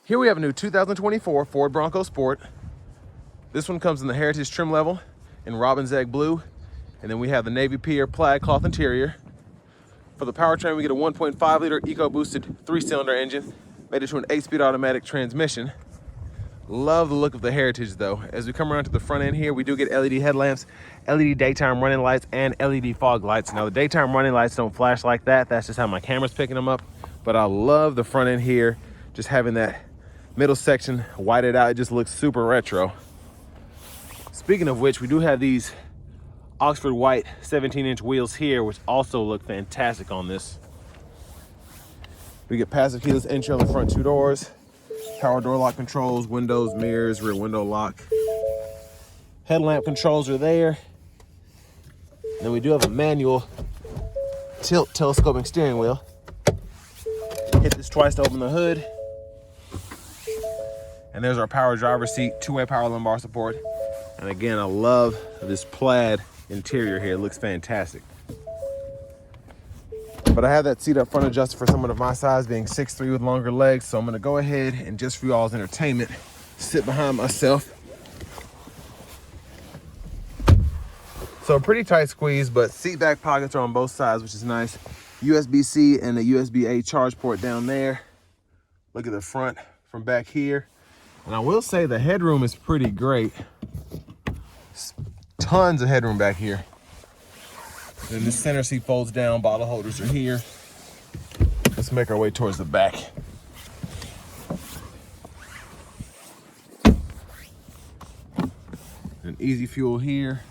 Here we have a new 2024 Ford Bronco Sport. This one comes in the Heritage trim level in Robin's Egg Blue. And then we have the Navy Pier plaid cloth interior. For the powertrain, we get a 1.5 liter EcoBoosted 3-cylinder engine, made it to an 8-speed automatic transmission. Love the look of the Heritage though. As we come around to the front end here, we do get LED headlamps, LED daytime running lights, and LED fog lights. Now the daytime running lights don't flash like that. That's just how my camera's picking them up. But I love the front end here, just having that middle section whited out. It just looks super retro. Speaking of which, we do have these Oxford white 17-inch wheels here, which also look fantastic on this. We get passive keyless entry on the front 2 doors, power door lock controls, windows, mirrors, rear window lock. Headlamp controls are there. And then we do have a manual tilt telescoping steering wheel. Hit this twice to open the hood. And there's our power driver's seat, 2-way power lumbar support. And again, I love this plaid interior here. It looks fantastic. But I have that seat up front adjusted for someone of my size, being 6'3" with longer legs. So I'm gonna go ahead and, just for y'all's entertainment, sit behind myself. So a pretty tight squeeze, but seat back pockets are on both sides, which is nice. USB-C and a USB-A charge port down there. Look at the front from back here. And I will say the headroom is pretty great. Tons of headroom back here. Then the center seat folds down, bottle holders are here. Let's make our way towards the back. An easy fuel here.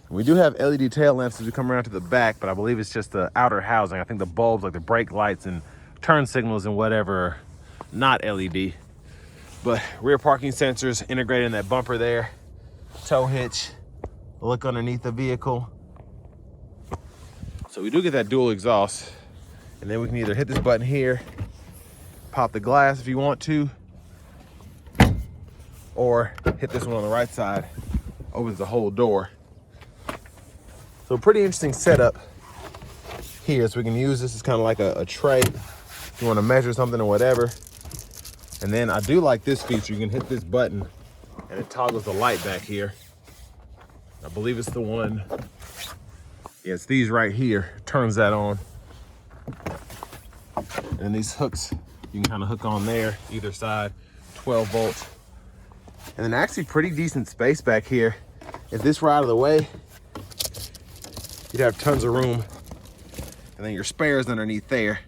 We do have LED tail lamps as we come around to the back, but I believe it's just the outer housing. I think the bulbs, like the brake lights and turn signals and whatever, are not LED. But rear parking sensors integrated in that bumper there. Tow hitch, look underneath the vehicle. So we do get that dual exhaust. And then we can either hit this button here, pop the glass if you want to, or hit this one on the right side, opens the whole door. So pretty interesting setup here. So we can use this as kind of like a tray if you want to measure something or whatever. And then I do like this feature. You can hit this button and it toggles the light back here. I believe it's the one. Yeah, it's these right here. Turns that on. And these hooks, you can kind of hook on there, either side, 12 volts. And then actually pretty decent space back here. If this were out of the way, you'd have tons of room. And then your spares underneath there.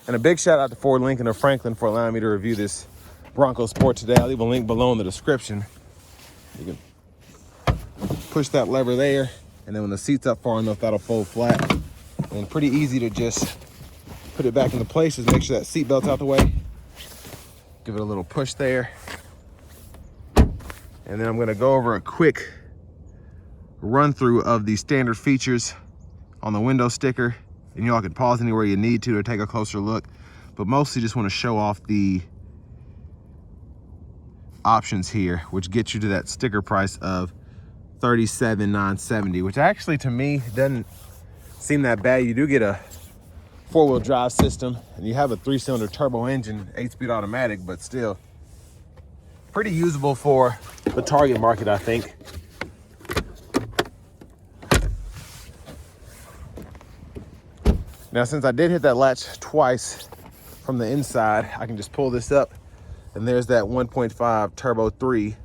And a big shout out to Ford Lincoln of Franklin for allowing me to review this Bronco Sport today. I'll leave a link below in the description. You can push that lever there, and then when the seat's up far enough, that'll fold flat. And pretty easy to just put it back into place. Just make sure that seat belt's out the way. Give it a little push there. And then I'm gonna go over a quick run through of the standard features on the window sticker. And y'all can pause anywhere you need to take a closer look, but mostly just want to show off the options here, which gets you to that sticker price of $37,970, which actually to me doesn't seem that bad. You do get a 4-wheel drive system and you have a 3-cylinder turbo engine, 8-speed automatic, but still pretty usable for the target market, I think. Now, since I did hit that latch twice from the inside, I can just pull this up and there's that 1.5 turbo 3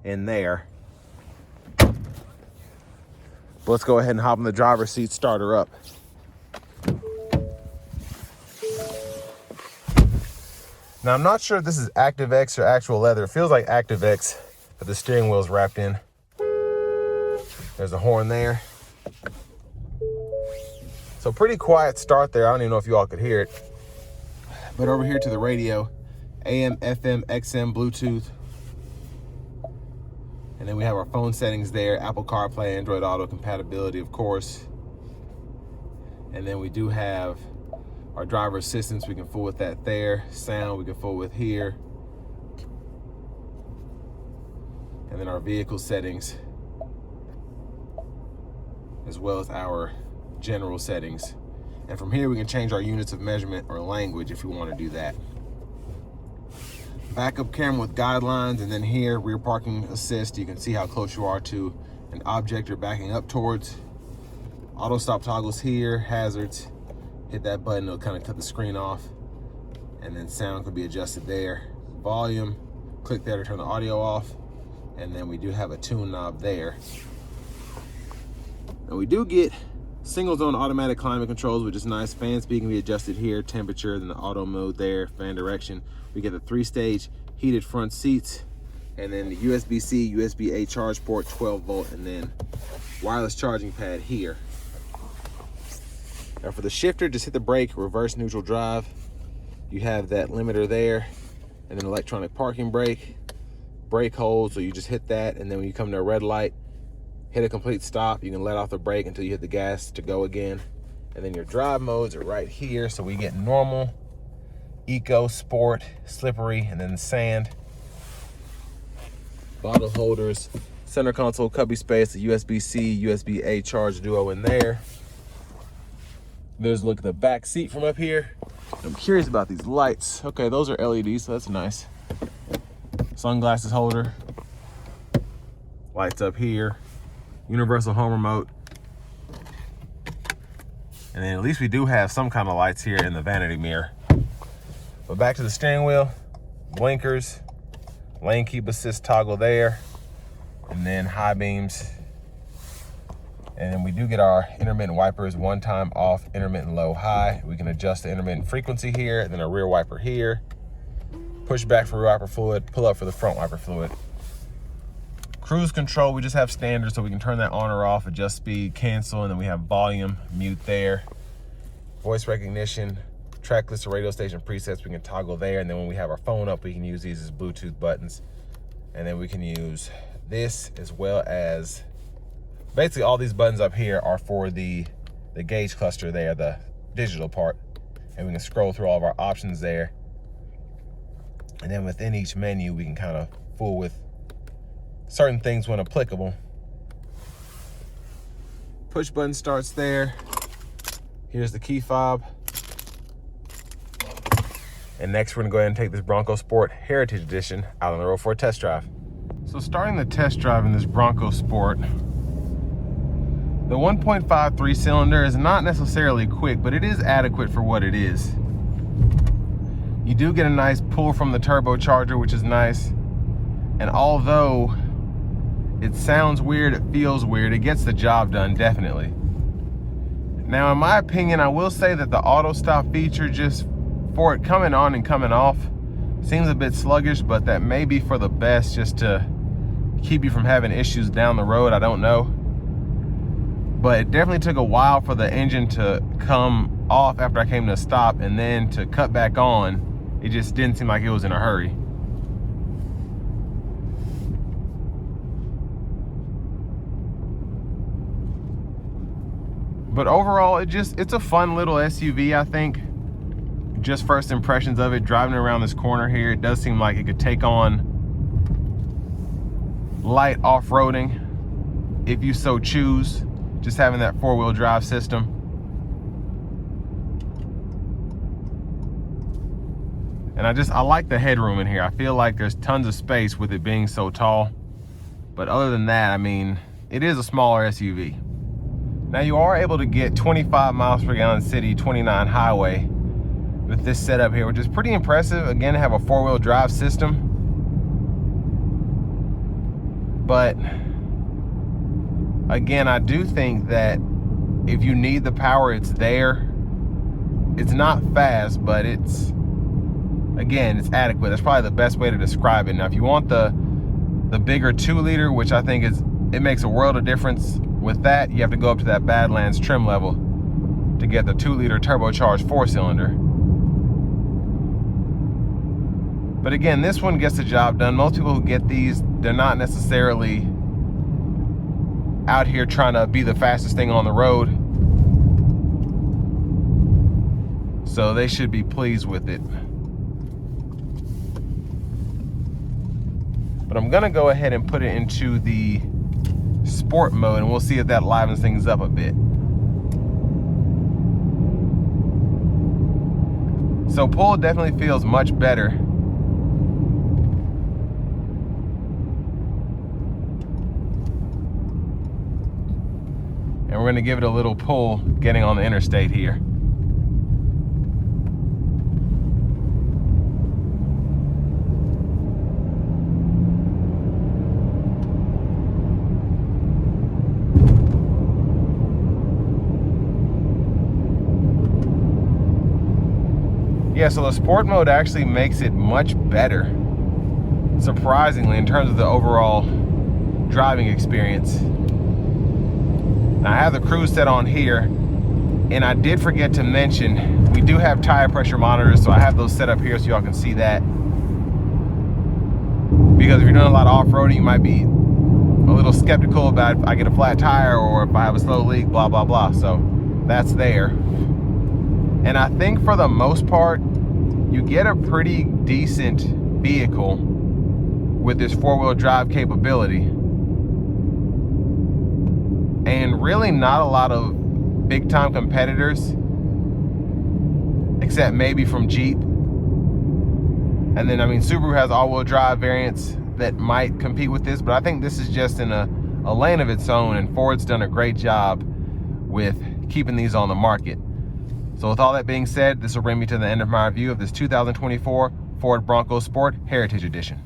in there. But let's go ahead and hop in the driver's seat, start her up. Now, I'm not sure if this is ActiveX or actual leather. It feels like ActiveX, but the steering wheel is wrapped in. There's a horn there. So pretty quiet start there. I don't even know if you all could hear it. But over here to the radio, AM, FM, XM, Bluetooth. And then we have our phone settings there, Apple CarPlay, Android Auto compatibility, of course. And then we do have our driver assistance. We can fool with that there. Sound we can fool with here. And then our vehicle settings. as well as our general settings. And from here we can change our units of measurement or language if we want to do that. Backup camera with guidelines, and then here rear parking assist. You can see how close you are to an object you're backing up towards. Auto stop toggles here, hazards. Hit that button, it'll kind of cut the screen off. And then sound could be adjusted there. Volume, click there to turn the audio off. And then we do have a tune knob there. And we do get single zone automatic climate controls, which is nice. Fan speed can be adjusted here, temperature, then the auto mode there, fan direction. We get the 3-stage heated front seats, and then the USB-C, USB-A charge port, 12 volt, and then wireless charging pad here. Now for the shifter, just hit the brake, reverse neutral drive. You have that limiter there, and then electronic parking brake, brake hold, so you just hit that, and then when you come to a red light, hit a complete stop. You can let off the brake until you hit the gas to go again. And then your drive modes are right here. So we get normal, eco, sport, slippery, and then sand. Bottle holders, center console cubby space, the USB-C, USB-A charge duo in there. There's a look at the back seat from up here. I'm curious about these lights. Okay, those are LEDs, so that's nice. Sunglasses holder. Lights up here. Universal home remote. And then at least we do have some kind of lights here in the vanity mirror. But back to the steering wheel, blinkers, lane keep assist toggle there, and then high beams. And then we do get our intermittent wipers, one time off, intermittent low, high. We can adjust the intermittent frequency here, and then a rear wiper here. Push back for rear wiper fluid, pull up for the front wiper fluid. Cruise control, we just have standard, so we can turn that on or off, adjust speed, cancel, and then we have volume, mute there. Voice recognition, track list or radio station presets, we can toggle there, and then when we have our phone up, we can use these as Bluetooth buttons. And then we can use this as well as, basically all these buttons up here are for the gauge cluster there, the digital part. And we can scroll through all of our options there. And then within each menu, we can kind of fool with certain things when applicable. Push button starts there. Here's the key fob. And next we're gonna go ahead and take this Bronco Sport Heritage Edition out on the road for a test drive. So starting the test drive in this Bronco Sport, the 1.5 3-cylinder is not necessarily quick, but it is adequate for what it is. You do get a nice pull from the turbocharger, which is nice. And although it sounds weird, it feels weird, it gets the job done, definitely. Now, in my opinion, I will say that the auto stop feature, just for it coming on and coming off, seems a bit sluggish, but that may be for the best, just to keep you from having issues down the road, I don't know. But it definitely took a while for the engine to come off after I came to a stop, and then to cut back on, it just didn't seem like it was in a hurry. But overall, it's a fun little SUV, I think. Just first impressions of it, driving around this corner here, it does seem like it could take on light off-roading if you so choose, just having that 4-wheel drive system. And I like the headroom in here. I feel like there's tons of space with it being so tall. But other than that, I mean, it is a smaller SUV. Now you are able to get 25 miles per gallon city, 29 highway with this setup here, which is pretty impressive. Again, to have a 4-wheel drive system. But again, I do think that if you need the power, it's there. It's not fast, but it's adequate. That's probably the best way to describe it. Now, if you want the bigger 2-liter, which I think it makes a world of difference, with that, you have to go up to that Badlands trim level to get the 2-liter turbocharged 4-cylinder. But again, this one gets the job done. Most people who get these, they're not necessarily out here trying to be the fastest thing on the road. So they should be pleased with it. But I'm gonna go ahead and put it into the sport mode, and we'll see if that livens things up a bit. So pull definitely feels much better. And we're gonna give it a little pull getting on the interstate here. Yeah, so the sport mode actually makes it much better, surprisingly, in terms of the overall driving experience. Now I have the cruise set on here, and I did forget to mention, we do have tire pressure monitors, so I have those set up here so y'all can see that. Because if you're doing a lot of off-roading, you might be a little skeptical about if I get a flat tire or if I have a slow leak, blah, blah, blah. So that's there. And I think for the most part, you get a pretty decent vehicle with this four-wheel drive capability. And really not a lot of big-time competitors, except maybe from Jeep. And then, I mean, Subaru has all-wheel drive variants that might compete with this, but I think this is just in a lane of its own, and Ford's done a great job with keeping these on the market. So with all that being said, this will bring me to the end of my review of this 2024 Ford Bronco Sport Heritage Edition.